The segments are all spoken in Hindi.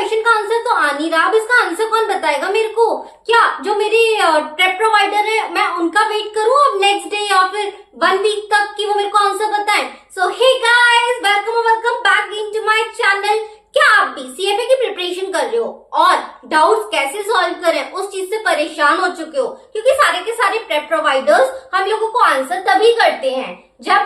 क्वेश्चन का आंसर तो आ नहीं रहा, अब इसका आंसर कौन बताएगा मेरे को? क्या जो मेरी प्रेप प्रोवाइडर है मैं उनका वेट करूं अब नेक्स्ट डे या फिर 1 वीक तक कि वो मेरे को आंसर बताएं? So hey guys, welcome back into my channel. क्या आप भी सीएफए की प्रिपरेशन कर रहे हो और डाउट्स कैसे सॉल्व करें उस चीज से परेशान हो चुके हो? क्योंकि सारे के सारे प्रेप प्रोवाइडर्स हम लोगों को आंसर तभी करते हैं जब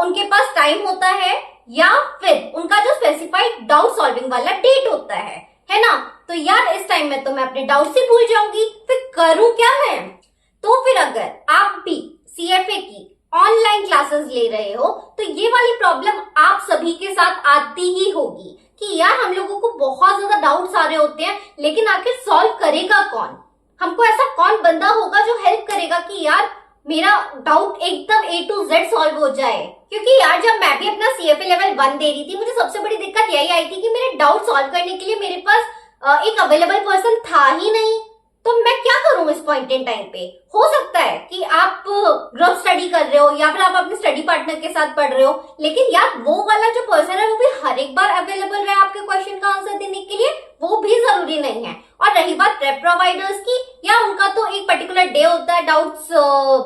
उनके पास टाइम होता है या फिर उनका जो स्पेसिफाइड डाउट सॉल्विंग वाला डेट होता है ना? तो यार इस टाइम में तो मैं अपने डाउट से भूल जाऊंगी, फिर करूं क्या मैं? तो फिर अगर आप भी सीएफए की ऑनलाइन क्लासेस ले रहे हो तो ये वाली प्रॉब्लम आप सभी के साथ आती ही होगी कि यार हम लोगों को बहुत ज्यादा डाउट्स आ रहे होते हैं, लेकिन आखिर सॉल्व करेगा कौन? हमको ऐसा कौन बंदा होगा जो हेल्प करेगा कि यार मेरा डाउट एकदम A to Z सॉल्व हो जाए? क्योंकि यार जब मैं भी अपना सीएफए लेवल 1 दे रही थी, मुझे सबसे बड़ी दिक्कत यही आई थी कि मेरे डाउट सॉल्व करने के लिए मेरे पास एक अवेलेबल पर्सन था ही नहीं। तो मैं क्या करूं इस पॉइंट इन टाइम पे? हो सकता है कि आप ग्रुप स्टडी कर रहे हो या फिर आप अपने स्टडी पार्टनर के साथ पढ़ रहे हो, लेकिन यार वो वाला जो पर्सन है वो भी हर एक बार अवेलेबल है आपके क्वेश्चन का आंसर देने के लिए, वो भी जरूरी नहीं है। और रही बात प्रेप प्रोवाइडर्स की, या उनका तो एक पर्टिकुलर डे होता है डाउट्स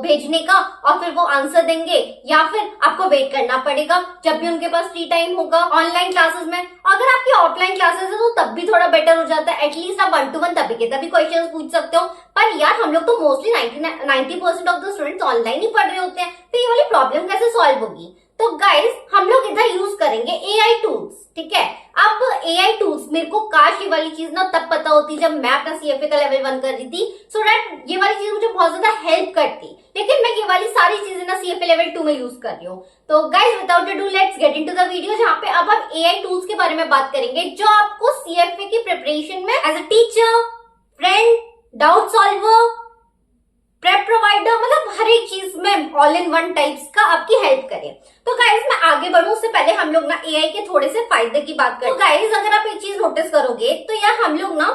भेजने का और फिर वो आंसर देंगे, या फिर आपको वेट करना पड़ेगा जब भी उनके पास फ्री टाइम होगा ऑनलाइन क्लासेस में। अगर आपकी ऑफलाइन क्लासेस है तो तब भी थोड़ा बेटर हो जाता है, एटलीस्ट आप 1 to 1 तभी के तभी क्वेश्चन पूछ सकते हो। पर यार हम लोग तो mostly 90% of the students online ही पढ़ रहे होते हैं, तो ये वाली प्रॉब्लम कैसे सॉल्व होगी? तो गाइस हम लोग इधर यूज करेंगे एआई टूल्स, ठीक है? अब एआई टूल्स मेरे को काश ये वाली चीज ना तब पता होती जब मैं अपना सीएफए का लेवल 1 कर रही थी, सो दैट ये वाली चीज मुझे बहुत ज्यादा हेल्प करती। लेकिन मैं ये वाली सारी चीजें ना सीएफए लेवल 2 में यूज कर रही हूँ। तो guys without do let's get into the video, जहाँ पे अब हम एआई टूल्स के बारे में बात करेंगे जो आपको सीएफए की प्रिपरेशन में as a teacher, friend, doubt solver, prep provider, मतलब हर एक चीज में ऑल इन वन टाइप्स का आपकी हेल्प करे। तो गाइज मैं आगे बढ़ूं उससे पहले हम लोग ना एआई के थोड़े से फायदे की बात करें। तो गाइज अगर आप एक चीज नोटिस करोगे तो यार हम लोग ना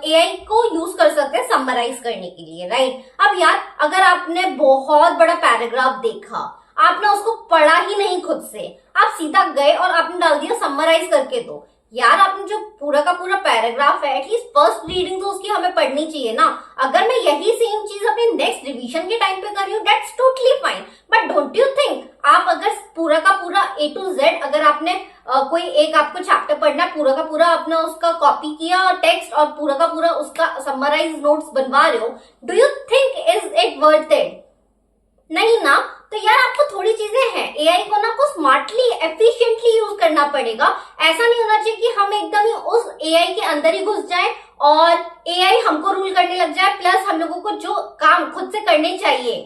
एआई को यूज कर सकते हैं समराइज करने के लिए, राइट? अब यार अगर आपने बहुत बड़ा पैराग्राफ देखा, आपने उसको पढ़ा ही नहीं खुद से, आप सीधा गए और आपने डाल दिया समराइज करके, तो यार आपने जो पूरा का पूरा पैराग्राफ है एटलीस्ट फर्स्ट रीडिंग तो उसकी हमें पढ़नी चाहिए ना। अगर मैं यही सेम चीज अपने नेक्स्ट रिवीजन के टाइम पे कर रही हूँ, that's totally fine, but don't you think आप अगर पूरा का पूरा A to Z अगर आपने कोई एक आपको चैप्टर पढ़ना, पूरा का पूरा अपना उसका कॉपी किया टेक्स्ट और पूरा का पूरा उसका समराइज नोट्स बनवा रहे हो, do you think is it worth it? नहीं ना। तो यार आपको थोड़ी चीजें हैं, एआई को ना आपको स्मार्टली एफिशिएंटली यूज करना पड़ेगा। ऐसा नहीं होना चाहिए कि हम एकदम ही उस एआई के अंदर ही घुस जाएं और एआई हमको रूल करने लग जाए, प्लस हम लोगों को जो काम खुद से करने चाहिए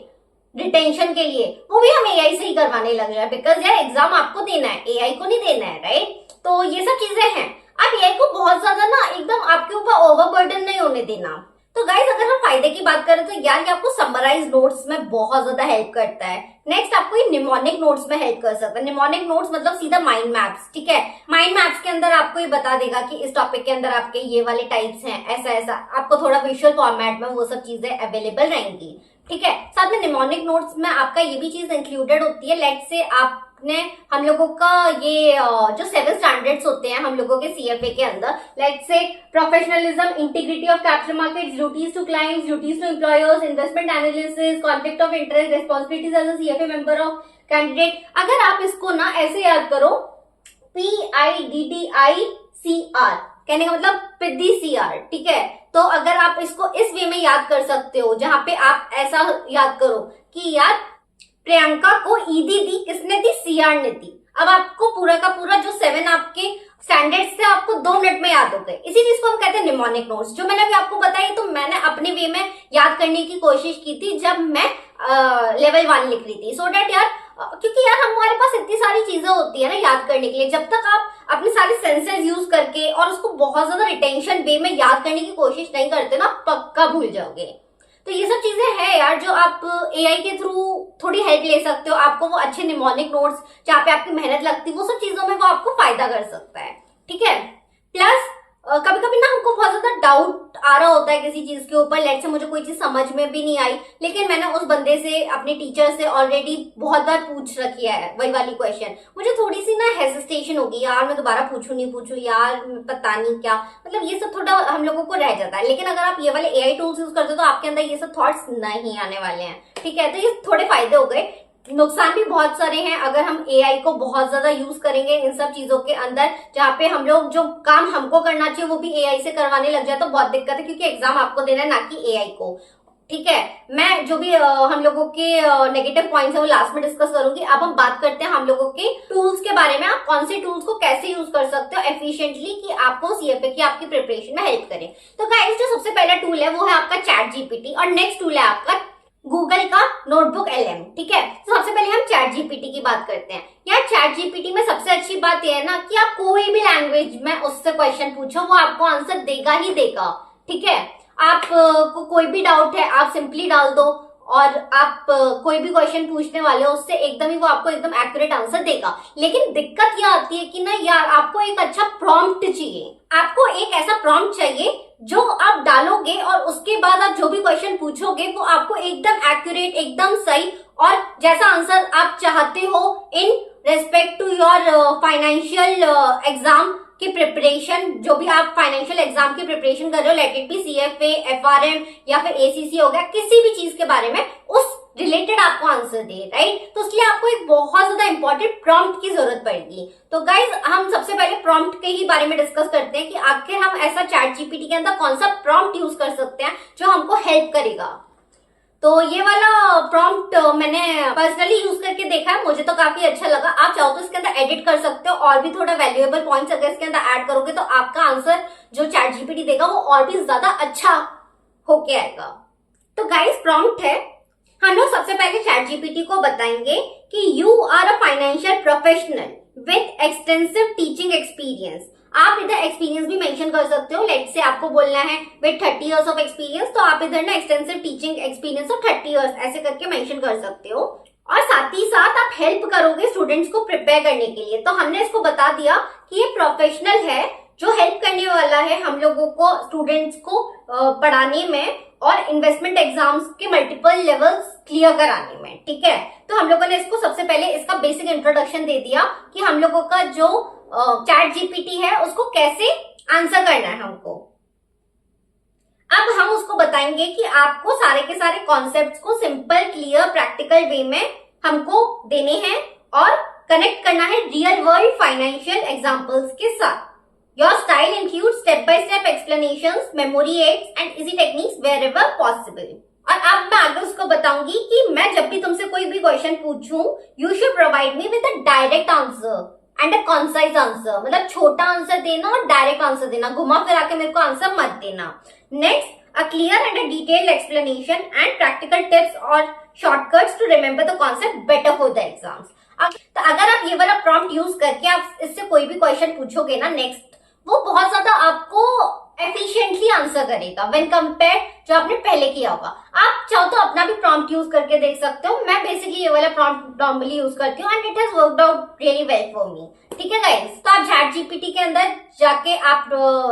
रिटेंशन के लिए वो भी हम एआई से ही करवाने लग जाए, बिकॉज यार एग्जाम आपको देना है, एआई को नहीं देना है, राइट? तो ये सब चीजें हैं। अब एआई को बहुत ज्यादा ना एकदम आपके ऊपर ओवरबर्डन नहीं होने देना। तो गाइज अगर हम फायदे की बात करें तो यार ये आपको समराइज नोट्स में बहुत ज्यादा हेल्प करता है। नेक्स्ट आपको ये निमोनिक नोट्स में हेल्प कर सकता है। निमोनिक नोट्स मतलब सीधा माइंड मैप्स, ठीक है? माइंड मैप्स के अंदर आपको ये बता देगा कि इस टॉपिक के अंदर आपके ये वाले टाइप्स हैं, ऐसा ऐसा, आपको थोड़ा विजुअल फॉर्मेट में वो सब चीजें अवेलेबल रहेंगी, ठीक है? साथ में निमोनिक नोट्स में आपका ये भी चीज इंक्लूडेड होती है, लेट्स से आपने हम लोगों का ये जो 7 स्टैंडर्ड्स होते हैं हम लोगों के सीएफए के अंदर, let's say professionalism, integrity of capital markets, duties to clients, duties to employers, investment analysis, conflict of interest, responsibilities as a CFA member of candidate. अगर आप इसको ना ऐसे याद करो, PIDDICR कहने का मतलब PIDDICR, ठीक है? तो अगर आप इसको इस वे में याद कर सकते हो, जहां पे आप ऐसा याद करो कि यार प्रियंका को ईदी दी किसने दी? सीआर ने दी। अब आपको पूरा का पूरा जो 7 आपके स्टैंडर्ड्स थे आपको 2 मिनट में याद हो गए। इसी चीज को हम कहते हैं निमोनिक नोट्स। जो मैंने अभी आपको बताई तो मैंने अपने वे में याद करने की कोशिश की थी जब मैं लेवल 1 लिख रही थी, सो दैट यार क्योंकि यार हमारे पास इतनी सारी चीजें होती है ना याद करने के लिए, जब तक आप अपने सारे सेंसेस यूज करके और उसको बहुत ज्यादा रिटेंशन वे में याद करने की कोशिश नहीं करते ना, पक्का भूल जाओगे। तो ये सब चीजें हैं यार जो आप एआई के थ्रू थोड़ी हेल्प ले सकते हो। आपको वो अच्छे निमोनिक नोट्स जहाँ पे आपकी मेहनत लगती है वो सब चीजों में वो आपको फायदा कर सकता है, ठीक है? प्लस कभी कभी ना हमको बहुत ज्यादा डाउट आ रहा होता होता है किसी चीज के ऊपर, लेट से मुझे कोई चीज समझ में भी नहीं आई, लेकिन मैंने उस बंदे से, अपने टीचर से ऑलरेडी बहुत बार पूछ रखी है वही वाली क्वेश्चन, मुझे थोड़ी सी ना हेजिटेशन होगी, यार मैं दोबारा पूछूं नहीं पूछूं, यार पता नहीं क्या, मतलब ये सब थोड़ा हम लोगों को रह जाता है। लेकिन अगर आप ये वाले AI टूल्स यूज करते हो तो आपके अंदर ये सब थॉट्स नहीं आने वाले हैं, ठीक है। तो ये थोड़े फायदे हो गए, नुकसान भी बहुत सारे हैं अगर हम AI को बहुत ज्यादा यूज करेंगे इन सब चीजों के अंदर, जहाँ पे हम लोग जो काम हमको करना चाहिए वो भी AI से करवाने लग जाए तो बहुत दिक्कत है, क्योंकि एग्जाम आपको देना है ना कि AI को, ठीक है। मैं जो भी हम लोगों के नेगेटिव पॉइंट्स है वो लास्ट में डिस्कस करूंगी। अब हम बात करते हैं हम लोगों के टूल्स के बारे में, आप कौन से टूल्स को कैसे यूज कर सकते हो एफिशिएंटली कि आपको CFA की आपकी प्रिपरेशन में हेल्प करे। तो गाइस जो सबसे पहला टूल है वो है आपका ChatGPT और नेक्स्ट टूल है आपका गूगल का नोटबुक LM, ठीक है। तो सबसे पहले हम ChatGPT की बात करते हैं। यार ChatGPT में सबसे अच्छी बात यह है ना कि आप कोई भी लैंग्वेज में उससे क्वेश्चन पूछो वो आपको आंसर देगा ही देगा, ठीक है। आप को कोई भी डाउट है आप सिंपली डाल दो और आप कोई भी क्वेश्चन पूछने वाले हो उससे एकदम ही वो आपको एकदम एक्यूरेट आंसर देगा। लेकिन दिक्कत यह आती है कि ना यार आपको एक अच्छा प्रॉम्प्ट चाहिए, आपको एक ऐसा प्रॉम्प्ट चाहिए जो आप डालोगे और उसके बाद आप जो भी क्वेश्चन पूछोगे वो आपको एकदम एक्यूरेट, एकदम सही और जैसा आंसर आप चाहते हो in respect to your financial exam की प्रिपरेशन, जो भी आप फाइनेंशियल एग्जाम की प्रिपरेशन कर रहे हो, let it be CFA, FRM या फिर ACC हो गया, किसी भी चीज के बारे में उस रिलेटेड आपको आंसर दे, राइट। तो इसलिए आपको एक बहुत ज्यादा इंपॉर्टेंट प्रॉम्प्ट की जरूरत पड़ेगी। तो गाइज हम सबसे पहले प्रॉम्प्ट के ही बारे में डिस्कस करते हैं कि आखिर हम ऐसा ChatGPT के अंदर कौन सा प्रॉम्प्ट यूज कर सकते हैं जो हमको हेल्प करेगा। तो ये वाला प्रॉम्प्ट मैंने पर्सनली यूज करके देखा है, मुझे तो काफी अच्छा लगा। आप चाहो तो इसके अंदर एडिट कर सकते हो और भी थोड़ा वैल्यूएबल पॉइंट्स अगर इसके अंदर ऐड करोगे तो आपका आंसर जो ChatGPT देगा वो और भी ज्यादा अच्छा होके आएगा। तो गाइस प्रॉम्प्ट है, हम लोग सबसे पहले ChatGPT को बताएंगे कि you are a financial professional with extensive teaching experience. आप इधर एक्सपीरियंस भी मेंशन कर सकते हो, लेट से आपको बोलना है विद 30 इयर्स ऑफ एक्सपीरियंस, तो आप इधर ना extensive teaching experience of 30 years ऐसे करके मेंशन कर सकते हो। और साथ ही साथ आप हेल्प करोगे स्टूडेंट्स को प्रिपेयर करने के लिए। तो हमने इसको बता दिया कि ये प्रोफेशनल है जो हेल्प करने वाला है हम लोगों को, स्टूडेंट्स को पढ़ाने में और इन्वेस्टमेंट एग्जाम्स के मल्टीपल लेवल्स क्लियर कराने में, ठीक है। तो हम लोगों ने इसको सबसे पहले इसका बेसिक इंट्रोडक्शन दे दिया कि हम लोगों का जो ChatGPT है उसको कैसे आंसर करना है हमको। अब हम उसको बताएंगे कि आपको सारे के सारे कॉन्सेप्ट्स को सिंपल, क्लियर, प्रैक्टिकल वे में हमको देने हैं और कनेक्ट करना है रियल वर्ल्ड फाइनेंशियल एग्जांपल्स के साथ। Your style includes step-by-step explanations, memory aids and easy techniques wherever possible. और अब मैं आगे उसको बताऊंगी कि मैं जब भी तुमसे कोई भी क्वेश्चन पूछूं, you should provide me with a direct answer and a concise answer. मतलब छोटा आंसर देना और डायरेक्ट आंसर देना, घुमा फिरा के मेरे को आंसर मत देना। Next, a clear and a detailed explanation and practical tips or shortcuts to remember the concept better for the exams. तो अगर आप ये वाला प्रॉम्प्ट यूज करके आप इससे कोई भी क्वेश्चन पूछोगे ना नेक्स्ट, वो बहुत ज्यादा आपको एफिशिएंटली आंसर करेगा व्हेन कंपेयर जो आपने पहले किया होगा। आप चाहो तो अपना भी प्रॉम्प्ट यूज करके देख सकते हो। मैं बेसिकली ये वाला प्रॉम्प्ट नॉर्मली यूज करती हूँ and it has worked out really well for me, ठीक है गाइस। तो आप ChatGPT के अंदर जाके आप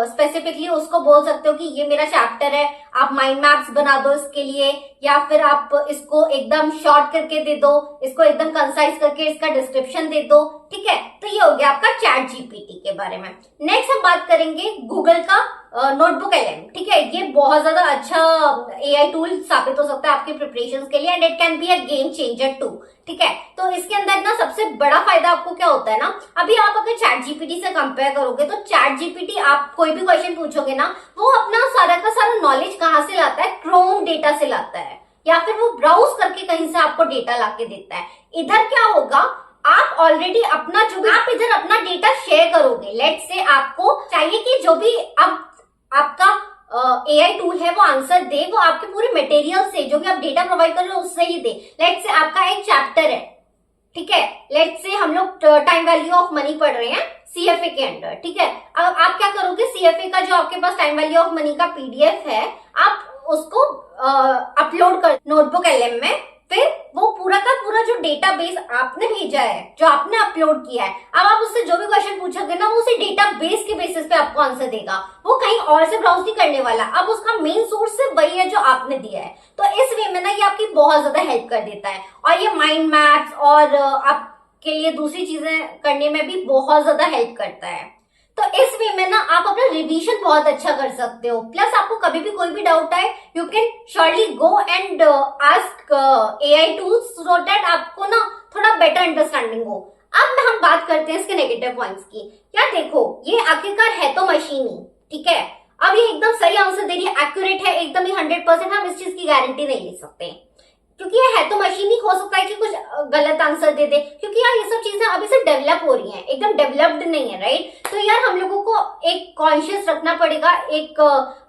स्पेसिफिकली उसको बोल सकते हो कि ये मेरा चैप्टर है, आप माइंड मैप्स बना दो इसके लिए, या फिर आप इसको एकदम शॉर्ट करके दे दो, इसको एकदम कंसाइज करके इसका डिस्क्रिप्शन दे दो, ठीक है। तो ये हो गया आपका ChatGPT के बारे में। नेक्स्ट हम बात करेंगे गूगल का नोटबुक LM, ठीक है। ये बहुत ज्यादा अच्छा AI टूल साबित हो सकता है आपके प्रिपरेशन के लिए and it can be a game changer too, ठीक है। तो इसके अंदर ना सबसे बड़ा फायदा आपको क्या होता है ना, अभी आप अगर ChatGPT से कंपेयर करोगे तो ChatGPT आप कोई भी क्वेश्चन पूछोगे ना, वो अपना सारा का सारा नॉलेज कहाँ से लाता है, क्रोम डेटा से लाता है या फिर वो ब्राउज करके कहीं से आपको डेटा लाके देता है। इधर क्या होगा, आप ऑलरेडी अपना जो भी आप इधर अपना डेटा शेयर करोगे, लेट से आपको चाहिए कि जो भी अब आपका AI टूल है वो आंसर दे, वो आपके पूरे मटेरियल से जो भी आप डेटा प्रोवाइड कर रहे हो उससे ही दे। लेट से आपका एक चैप्टर है, ठीक है, लेट से हम लोग टाइम वैल्यू ऑफ मनी पढ़ रहे हैं CFA के अंदर, ठीक है। अब आप क्या करोगे, CFA का जो आपके पास टाइम वैल्यू ऑफ मनी का PDF है, आप उसको अपलोड कर नोटबुक LM में, फिर वो पूरा का पूरा जो डेटाबेस आपने भेजा है, जो आपने अपलोड किया है, अब आप उससे जो भी क्वेश्चन पूछोगे ना, वो उसी डेटाबेस के बेसिस पे आपको आंसर देगा। वो कहीं और से ब्राउज नहीं करने वाला। अब उसका मेन सोर्स से वही है जो आपने दिया है। तो इस वे में ना ये आपकी बहुत ज्यादा हेल्प कर देता है। और ये माइंड मैप्स और आपके लिए दूसरी चीजें करने में भी बहुत ज्यादा हेल्प करता है। तो इस वे में ना आप अपना रिवीजन बहुत अच्छा कर सकते हो। प्लस आपको कभी भी कोई भी डाउट आए, you can surely go and ask AI tools so that आपको ना थोड़ा बेटर अंडरस्टैंडिंग हो। अब हम बात करते हैं इसके नेगेटिव पॉइंट्स की। यार देखो, ये आखिरकार है तो मशीन ही, ठीक है। अब ये एकदम सही आंसर दे रही है, एक्यूरेट है एकदम ही 100%। हम इस चीज की गारंटी नहीं ले सकते, क्योंकि ये है तो मशीन ही। हो सकता है कि कुछ गलत आंसर दे दे, क्योंकि यार ये सब चीजें अभी से डेवलप हो रही हैं, एकदम डेवलप्ड नहीं है, राइट। तो यार हम लोगों को एक कॉन्शियस रखना पड़ेगा, एक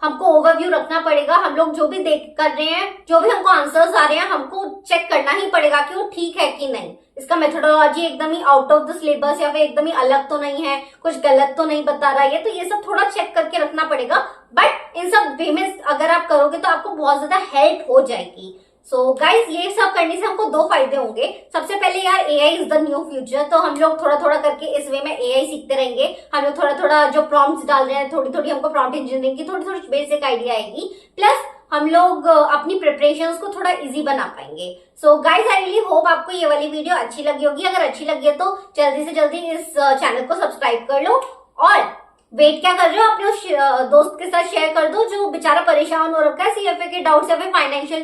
हमको ओवरव्यू रखना पड़ेगा। हम लोग जो भी देख कर रहे हैं, जो भी हमको आंसर्स आ रहे हैं, हमको चेक करना ही पड़ेगा कि वो ठीक है कि नहीं। इसका मेथोडोलॉजी एकदम ही आउट ऑफ द सिलेबस या फिर एकदम ही अलग तो नहीं है, कुछ गलत तो नहीं बता रहा है। तो ये सब थोड़ा चेक करके रखना पड़ेगा। बट इन सब वे में अगर आप करोगे तो आपको बहुत ज्यादा हेल्प हो जाएगी। सो गाइज, ये सब करने से हमको दो फायदे होंगे। सबसे पहले यार, AI is the new future. तो हम लोग थोड़ा थोड़ा करके इस वे में AI सीखते रहेंगे। हम लोग थोड़ा थोड़ा जो प्रॉम्प्ट्स डाल रहे हैं, थोड़ी थोड़ी हमको प्रॉम्प्ट इंजीनियरिंग की थोड़ी थोड़ी बेसिक आइडिया आएगी। प्लस हम लोग अपनी प्रिपरेशंस को थोड़ा इजी बना पाएंगे। So guys, I really hope आपको ये वाली वीडियो अच्छी लगी होगी। अगर अच्छी लगी है तो जल्दी से जल्दी इस चैनल को सब्सक्राइब कर लो। और वेट क्या कर रहे हो, अपने उस दोस्त के साथ शेयर कर दो जो बेचारा परेशान हो रखा है CFA के डाउट्स या फिर फाइनेंशियल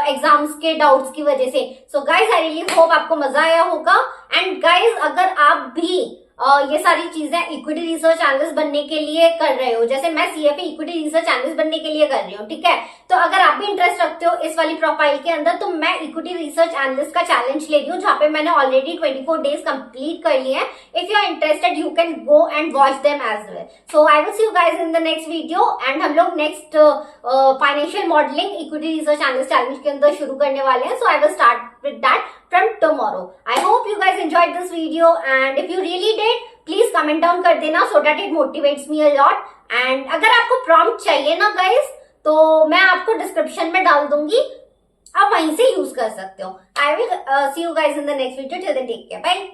एग्जाम्स के डाउट्स की वजह से। So guys, I really hope आपको मजा आया होगा। एंड गाइज, अगर आप भी ये सारी चीजें इक्विटी रिसर्च एनालिस्ट बनने के लिए कर रहे हो, जैसे मैं CFA इक्विटी रिसर्च एनालिस्ट बनने के लिए कर रही हूँ, ठीक है। तो अगर आप भी इंटरेस्ट रखते हो इस वाली प्रोफाइल के अंदर, तो मैं इक्विटी रिसर्च एनालिस्ट का चैलेंज ले रही हूँ, जहाँ पे मैंने ऑलरेडी 24 डेज कंप्लीट कर लिए हैं। If you are interested, you can go and watch them as well. So I will see you guys in the next video. And हम लोग next financial modelling equity research analyst challenge के अंदर शुरू करने वाले हैं। So I will start with that from tomorrow. I hope you guys enjoyed this video, and if you really did, please comment down कर देना so that it motivates me a lot. And अगर आपको prompt चाहिए ना guys, तो मैं आपको description में डाल दूंगी, आप वहीं से यूज कर सकते हो। I will see you guys in the next video. Till then, take care. Bye.